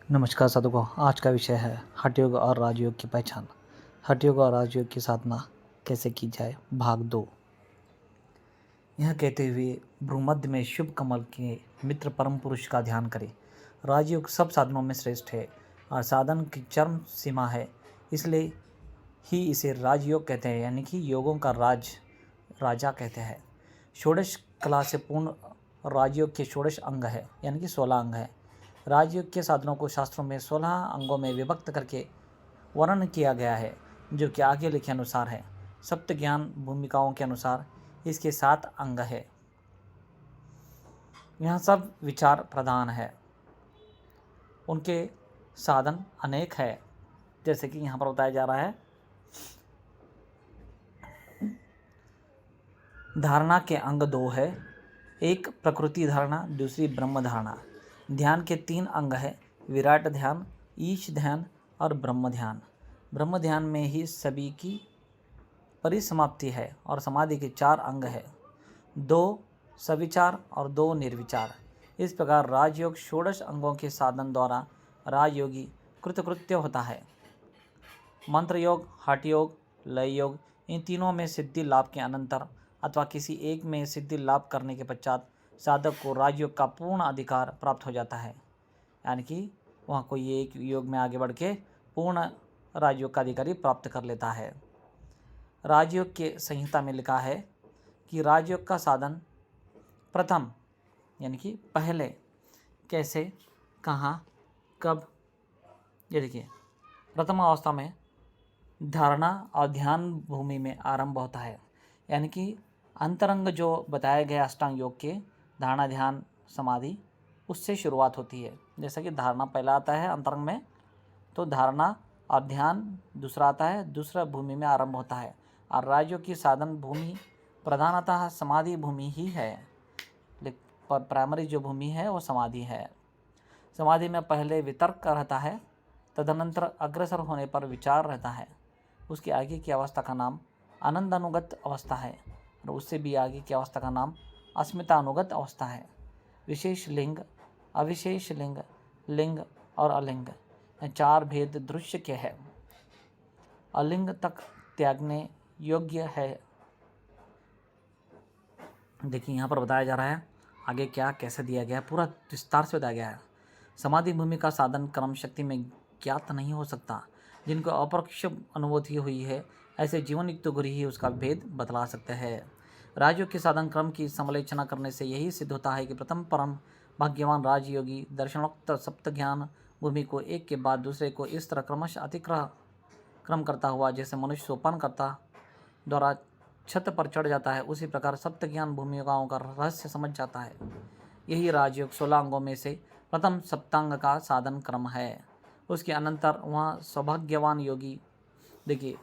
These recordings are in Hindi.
नमस्कार साधकों। आज का विषय है हठ योग और राजयोग की पहचान। हठ योग और राजयोग की साधना कैसे की जाए, भाग 2। यह कहते हुए भ्रूमध्य में शुभ कमल के मित्र परम पुरुष का ध्यान करें। राजयोग सब साधनों में श्रेष्ठ है और साधन की चरम सीमा है, इसलिए ही इसे राजयोग कहते हैं, यानी कि योगों का राजा कहते हैं। षोडश कला से पूर्ण राजयोग के षोडश अंग है, यानी कि 16 अंग है। राजयोग के साधनों को शास्त्रों में 16 अंगों में विभक्त करके वर्णन किया गया है, जो कि आगे लिखे अनुसार है। सप्त ज्ञान भूमिकाओं के अनुसार इसके 7 अंग है। यह सब विचार प्रधान है, उनके साधन अनेक है, जैसे कि यहाँ पर बताया जा रहा है। धारणा के अंग 2 है, एक प्रकृति धारणा, दूसरी ब्रह्म धारणा। ध्यान के 3 अंग है, विराट ध्यान, ईश ध्यान और ब्रह्म ध्यान। ब्रह्म ध्यान में ही सभी की परिसमाप्ति है और समाधि के 4 अंग है, 2 सविचार और 2 निर्विचार। इस प्रकार राजयोग षोडश अंगों के साधन द्वारा राजयोगी कृतकृत्य होता है। मंत्र योग, हठ योग, लय योग, इन तीनों में सिद्धि लाभ के अनंतर अथवा किसी एक में सिद्धि लाभ करने के पश्चात साधक को राजयोग का पूर्ण अधिकार प्राप्त हो जाता है, यानी कि वह कोई एक योग में आगे बढ़ के पूर्ण राजयोग का अधिकारी प्राप्त कर लेता है। राजयोग के संहिता में लिखा है कि राजयोग का साधन प्रथम, यानी कि पहले, कैसे, कहाँ, कब। ये देखिए, प्रथम अवस्था में धारणा और ध्यान भूमि में आरंभ होता है, यानी कि अंतरंग जो बताया गया अष्टांग योग के धारणा, ध्यान, समाधि, उससे शुरुआत होती है। जैसा कि धारणा पहला आता है अंतरंग में, तो धारणा और ध्यान दूसरा आता है, दूसरा भूमि में आरंभ होता है। और राजयोग की साधन भूमि प्रधानतः समाधि भूमि ही है, पर प्राइमरी जो भूमि है वो समाधि है। समाधि में पहले वितर्क रहता है, तदनंतर अग्रसर होने पर विचार रहता है। उसके आगे की अवस्था का नाम आनंदानुगत अवस्था है और उससे भी आगे की अवस्था का नाम अस्मितानुगत अवस्था है। विशेष लिंग, अविशेष लिंग, लिंग और अलिंग, 4 भेद दृश्य के हैं। अलिंग तक त्यागने योग्य है। देखिए, यहाँ पर बताया जा रहा है आगे क्या कैसे दिया गया है, पूरा विस्तार से बताया गया है। समाधि भूमि का साधन क्रम शक्ति में ज्ञात नहीं हो सकता। जिनको अपरोक्ष अनुभूति हुई है, ऐसे जीवन युक्त गुरु ही उसका भेद बतला सकते हैं। राजयोग के साधन क्रम की समालोचना करने से यही सिद्ध होता है कि प्रथम परम भाग्यवान राजयोगी दर्शनोक्त सप्त ज्ञान भूमि को एक के बाद दूसरे को इस तरह क्रमश अतिक्रम करता हुआ, जैसे मनुष्य सोपान करता द्वारा छत पर चढ़ जाता है, उसी प्रकार सप्त ज्ञान भूमिकाओं का रहस्य समझ जाता है। यही राजयोग 16 अंगों में से प्रथम सप्तांग का साधन क्रम है। उसके अनंतर वहाँ सौभाग्यवान योगी, देखिए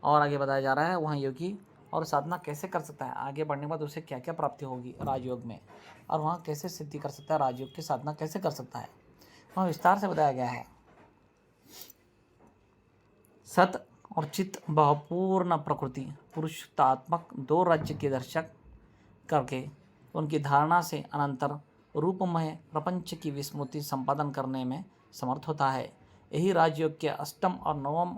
और आगे बताया जा रहा है वहाँ योगी और साधना कैसे कर सकता है, आगे बढ़ने के बाद उसे क्या क्या प्राप्ति होगी राजयोग में, और वहाँ कैसे सिद्धि कर सकता है, राजयोग की साधना कैसे कर सकता है, वहाँ विस्तार से बताया गया है। सत और चित्त भावपूर्ण प्रकृति पुरुषतात्मक 2 राज्य के दर्शक करके उनकी धारणा से अनंतर रूपमय प्रपंच की विस्मृति संपादन करने में समर्थ होता है। यही राजयोग के अष्टम और नवम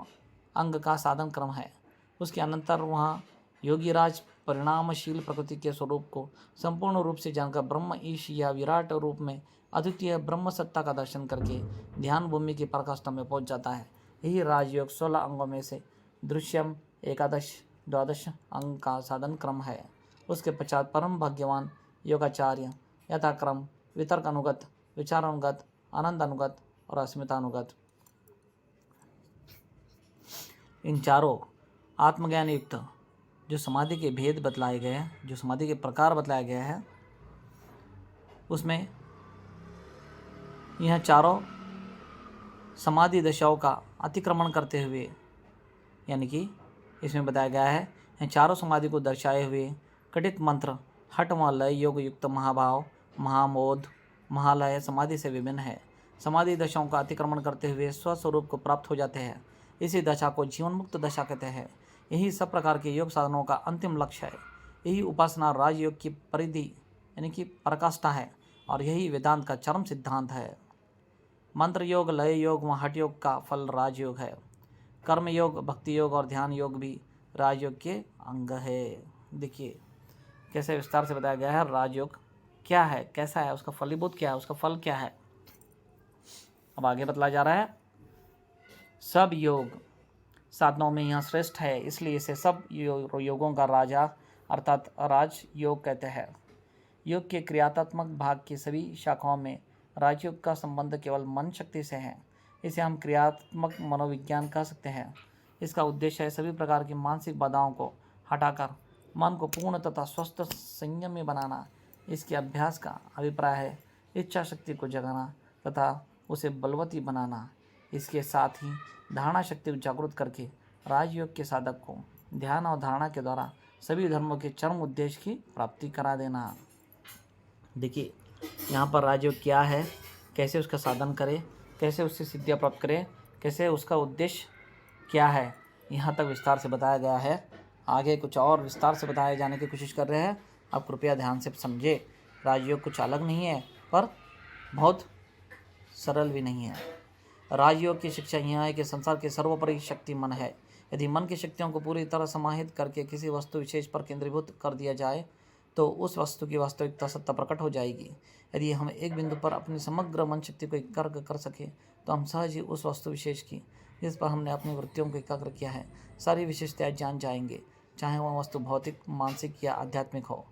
अंग का साधन क्रम है। उसके अनंतर वहाँ योगीराज परिणामशील प्रकृति के स्वरूप को संपूर्ण रूप से जानकर ब्रह्म ईश या विराट रूप में अद्वितीय ब्रह्म सत्ता का दर्शन करके ध्यान भूमि के पराकाष्ठा में पहुंच जाता है। यही राजयोग 16 अंगों में से दृश्यम एकादश द्वादश अंग का साधन क्रम है। उसके पश्चात परम भाग्यवान योगाचार्य यथाक्रम वितर्क अनुगत, विचार अनुगत, आनंद अनुगत और अस्मितानुगत, इन चारों आत्मज्ञान युक्त जो समाधि के भेद बतलाए गए हैं, जो समाधि के प्रकार बतलाया गया है, उसमें यह चारों समाधि दशाओं का अतिक्रमण करते हुए, यानी कि इसमें बताया गया है इन चारों समाधि को दर्शाए हुए कटित मंत्र हठ व लय योग युक्त महाभाव, महामोद, महालय समाधि से विभिन्न है। समाधि दशाओं का अतिक्रमण करते हुए स्वस्वरूप को प्राप्त हो जाते हैं। इसी दशा को जीवन मुक्त दशा कहते हैं। यही सब प्रकार के योग साधनों का अंतिम लक्ष्य है। यही उपासना राजयोग की परिधि, यानी कि पराकाष्ठा है, और यही वेदांत का चरम सिद्धांत है। मंत्र योग, लय योग व हठ योग का फल राजयोग है। कर्म योग, भक्ति योग और ध्यान योग भी राजयोग के अंग है। देखिए कैसे विस्तार से बताया गया है राजयोग क्या है, कैसा है, उसका फलीभूत क्या है, उसका फल क्या है। अब आगे बतलाया जा रहा है, सब योग साधनों में यह श्रेष्ठ है, इसलिए इसे सब योगों का राजा अर्थात राज योग कहते हैं। योग के क्रियात्मक भाग की सभी शाखाओं में राजयोग का संबंध केवल मन शक्ति से है। इसे हम क्रियात्मक मनोविज्ञान कह सकते हैं। इसका उद्देश्य है सभी प्रकार की मानसिक बाधाओं को हटाकर मन को पूर्ण तथा स्वस्थ संयम में बनाना। इसके अभ्यास का अभिप्राय है इच्छा शक्ति को जगाना तथा उसे बलवती बनाना। इसके साथ ही धारणा शक्ति को जागृत करके राजयोग के साधक को ध्यान और धारणा के द्वारा सभी धर्मों के चरम उद्देश्य की प्राप्ति करा देना। देखिए यहाँ पर राजयोग क्या है, कैसे उसका साधन करें, कैसे उससे सिद्धियाँ प्राप्त करें, कैसे उसका उद्देश्य क्या है, यहाँ तक विस्तार से बताया गया है। आगे कुछ और विस्तार से बताए जाने की कोशिश कर रहे हैं, आप कृपया ध्यान से समझे। राजयोग कुछ अलग नहीं है पर बहुत सरल भी नहीं है। राजयोग की शिक्षा यह है कि संसार की सर्वोपरि शक्ति मन है। यदि मन की शक्तियों को पूरी तरह समाहित करके किसी वस्तु विशेष पर केंद्रीभूत कर दिया जाए तो उस वस्तु की वास्तविकता सत्ता प्रकट हो जाएगी। यदि हम एक बिंदु पर अपनी समग्र मन शक्ति को एकाग्र कर सके तो हम सहज ही उस वस्तु विशेष की जिस पर हमने अपनी वृत्तियों को एकाग्र किया है सारी विशेषताएं जान जाएंगे, चाहे वह वस्तु भौतिक, मानसिक या आध्यात्मिक हो।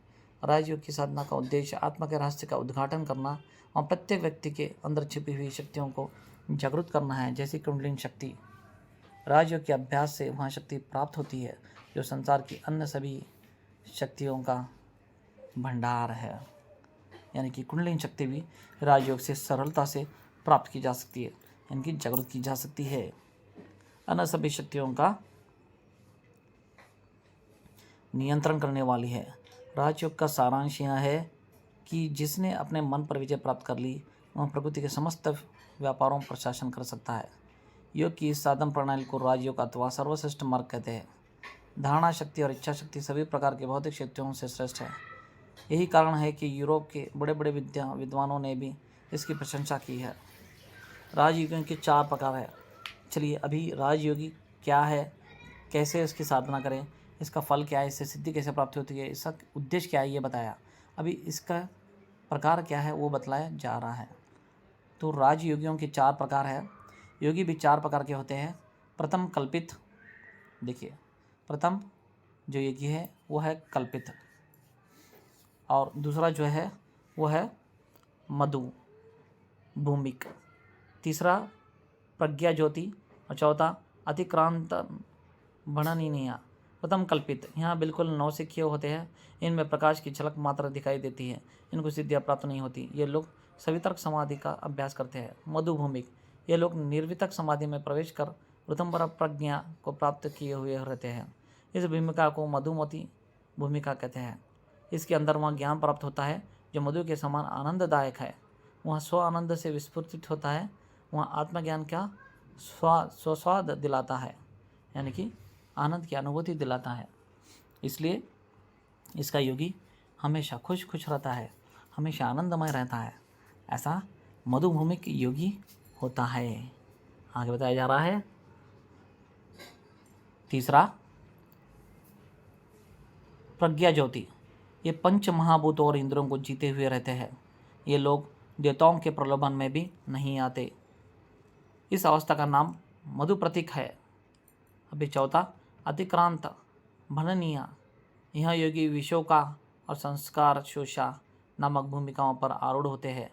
राजयोग की साधना का उद्देश्य आत्मा के रहस्य का उद्घाटन करना और प्रत्येक व्यक्ति के अंदर छिपी हुई शक्तियों को जागृत करना है, जैसी कुंडलिनी शक्ति। राजयोग के अभ्यास से वह शक्ति प्राप्त होती है जो संसार की अन्य सभी शक्तियों का भंडार है। यानी कि कुंडलिनी शक्ति भी राजयोग से सरलता से प्राप्त की जा सकती है, यानी कि जागृत की जा सकती है। अन्य सभी शक्तियों का नियंत्रण करने वाली है। राजयोग का सारांश यह है कि जिसने अपने मन पर विजय प्राप्त कर ली वह प्रकृति के समस्त व्यापारों पर शासन कर सकता है। योग की इस साधन प्रणाली को राजयोग अथवा सर्वश्रेष्ठ मार्ग कहते हैं। धारणा शक्ति और इच्छा शक्ति सभी प्रकार के भौतिक शक्तियों से श्रेष्ठ है। यही कारण है कि यूरोप के बड़े बड़े विद्वानों ने भी इसकी प्रशंसा की है। राजयोगियों के 4 प्रकार है। चलिए अभी राजयोगी क्या है, कैसे इसकी साधना करें, इसका फल क्या है, इससे सिद्धि कैसे प्राप्त होती है, इसका उद्देश्य क्या है ये बताया। अभी इसका प्रकार क्या है वो बतलाया जा रहा है। तो राजयोगियों के 4 प्रकार है। योगी भी 4 प्रकार के होते हैं। प्रथम कल्पित, देखिए प्रथम जो योगी है वो है कल्पित, और दूसरा जो है वो है मधु भूमिक, तीसरा प्रज्ञा ज्योति और चौथा अतिक्रांत भणनीय। प्रथम कल्पित, यहाँ बिल्कुल नौसिखिए होते हैं, इनमें प्रकाश की झलक मात्र दिखाई देती है, इनको सिद्धियाँ प्राप्त नहीं होती। ये लोग सवितर्क समाधि का अभ्यास करते हैं। मधुभूमिक, ये लोग निर्वितर्क समाधि में प्रवेश कर प्रथम प्रज्ञा को प्राप्त किए हुए रहते हैं। इस भूमिका को मधुमती भूमिका कहते हैं। इसके अंदर वह ज्ञान प्राप्त होता है जो मधु के समान आनंददायक है। वह स्व आनंद से विस्फुरित होता है। वह आत्मज्ञान का स्वस्वाद दिलाता है, यानी कि आनंद की अनुभूति दिलाता है। इसलिए इसका योगी हमेशा खुश खुश रहता है, हमेशा आनंदमय रहता है। ऐसा मधुभूमिक योगी होता है। आगे बताया जा रहा है। तीसरा प्रज्ञा ज्योति, ये पंच महाभूतों और इंद्रियों को जीते हुए रहते हैं। ये लोग देवताओं के प्रलोभन में भी नहीं आते। इस अवस्था का नाम मधु प्रतीक है। अभी चौथा अतिक्रांत भणनीय, यह योगी विषयों का और संस्कार शोषा नामक भूमिकाओं पर आरूढ़ होते हैं।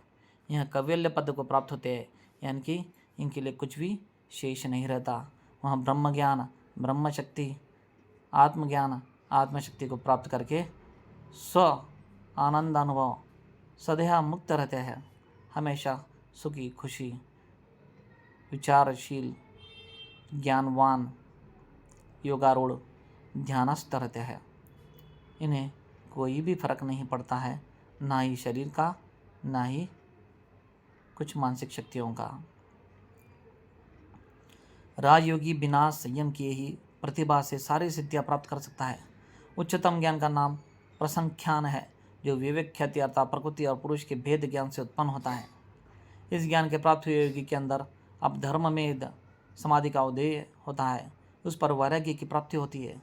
यह कैवल्य पद को प्राप्त होते हैं, यानी कि इनके लिए कुछ भी शेष नहीं रहता। वह ब्रह्म ज्ञान, ब्रह्म शक्ति, आत्मज्ञान, आत्मशक्ति को प्राप्त करके स्व आनंद अनुभव सदैव मुक्त रहते हैं। हमेशा सुखी, खुशी, विचारशील, ज्ञानवान, योगारूढ़, ध्यानस्थ रहते हैं। इन्हें कोई भी फर्क नहीं पड़ता है, ना ही शरीर का, ना ही कुछ मानसिक शक्तियों का। राजयोगी बिना संयम किए ही प्रतिभा से सारी सिद्धियां प्राप्त कर सकता है। उच्चतम ज्ञान का नाम प्रसंख्यान है, जो विवेक ख्याति अर्थात प्रकृति और पुरुष के भेद ज्ञान से उत्पन्न होता है। इस ज्ञान के प्राप्त हुए योगी के अंदर अब धर्म में समाधि का उदय होता है, उस पर वैराग्य की प्राप्ति होती है।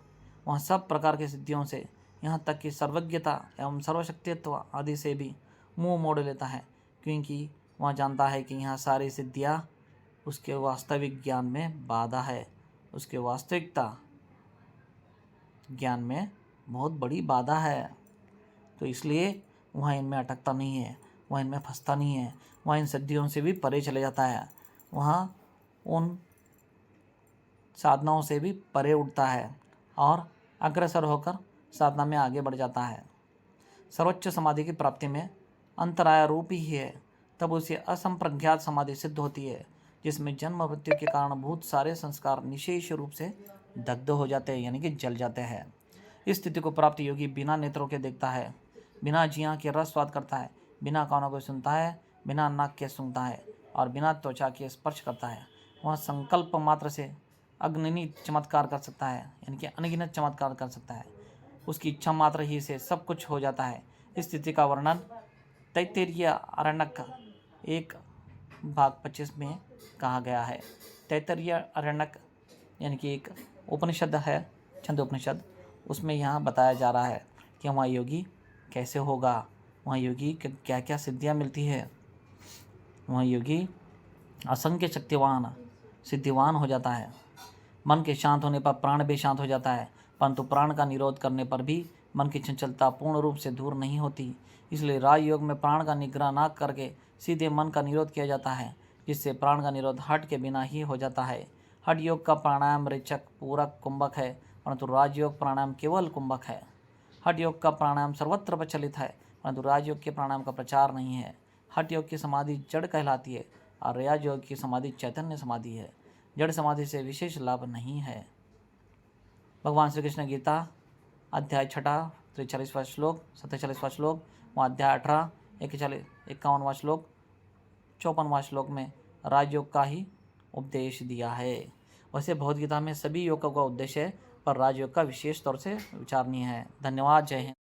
वहाँ सब प्रकार की सिद्धियों से, यहाँ तक कि सर्वज्ञता एवं सर्वशक्तित्व आदि से भी मुंह मोड़ लेता है, क्योंकि वह जानता है कि यहाँ सारी सिद्धियाँ उसके वास्तविक ज्ञान में बाधा है, उसके वास्तविकता ज्ञान में बहुत बड़ी बाधा है। तो इसलिए वह इनमें अटकता नहीं है, वह इनमें फंसता नहीं है, वह इन सिद्धियों से भी परे चले जाता है, वह उन साधनाओं से भी परे उठता है और अग्रसर होकर साधना में आगे बढ़ जाता है। सर्वोच्च समाधि की प्राप्ति में अंतराय रूप ही है, तब उसे असंप्रज्ञात समाधि सिद्ध होती है, जिसमें जन्म मृत्यु के कारण बहुत सारे संस्कार निशेष रूप से दग्ध हो जाते हैं, यानी कि जल जाते हैं। इस स्थिति को प्राप्त योगी बिना नेत्रों के देखता है, बिना जिह्वा के रस स्वाद करता है, बिना कानों को सुनता है, बिना नाक के सूंघता है और बिना त्वचा के स्पर्श करता है। वह संकल्प मात्र से अगणित चमत्कार कर सकता है, यानी कि अनगिनत चमत्कार कर सकता है। उसकी इच्छा मात्र ही से सब कुछ हो जाता है। इस स्थिति का वर्णन तैत्तिरीय आरण्यक 1:25 में कहा गया है। तैत्तिरीय आरण्यक यानी कि एक उपनिषद है, छंद उपनिषद, उसमें यहाँ बताया जा रहा है कि वहाँ योगी कैसे होगा, वहाँ योगी क्या क्या सिद्धियाँ मिलती है। वहाँ योगी असंख्य शक्तिवान सिद्धिवान हो जाता है। मन के शांत होने पर प्राण भी शांत हो जाता है, परंतु प्राण का निरोध करने पर भी मन की चंचलता पूर्ण रूप से दूर नहीं होती। इसलिए राजयोग में प्राण का निग्रह न करके सीधे मन का निरोध किया जाता है, जिससे प्राण का निरोध हठ के बिना ही हो जाता है। हठ योग का प्राणायाम रेचक, पूरक, कुंभक है, परंतु राजयोग प्राणायाम केवल कुंभक है। हठ योग का प्राणायाम सर्वत्र प्रचलित है, परंतु राजयोग के प्राणायाम का प्रचार नहीं है। हठ योग की समाधि जड़ कहलाती है और राजयोग की समाधि चैतन्य समाधि है। जड़ समाधि से विशेष लाभ नहीं है। भगवान श्री कृष्ण गीता अध्याय 6 43वां श्लोक 47वां श्लोक व अध्याय 18 51वां श्लोक 54वां श्लोक में राजयोग का ही उपदेश दिया है। वैसे भगवद गीता में सभी योगों का उद्देश्य है, पर राजयोग का विशेष तौर से विचारणीय है। धन्यवाद। जय हिंद।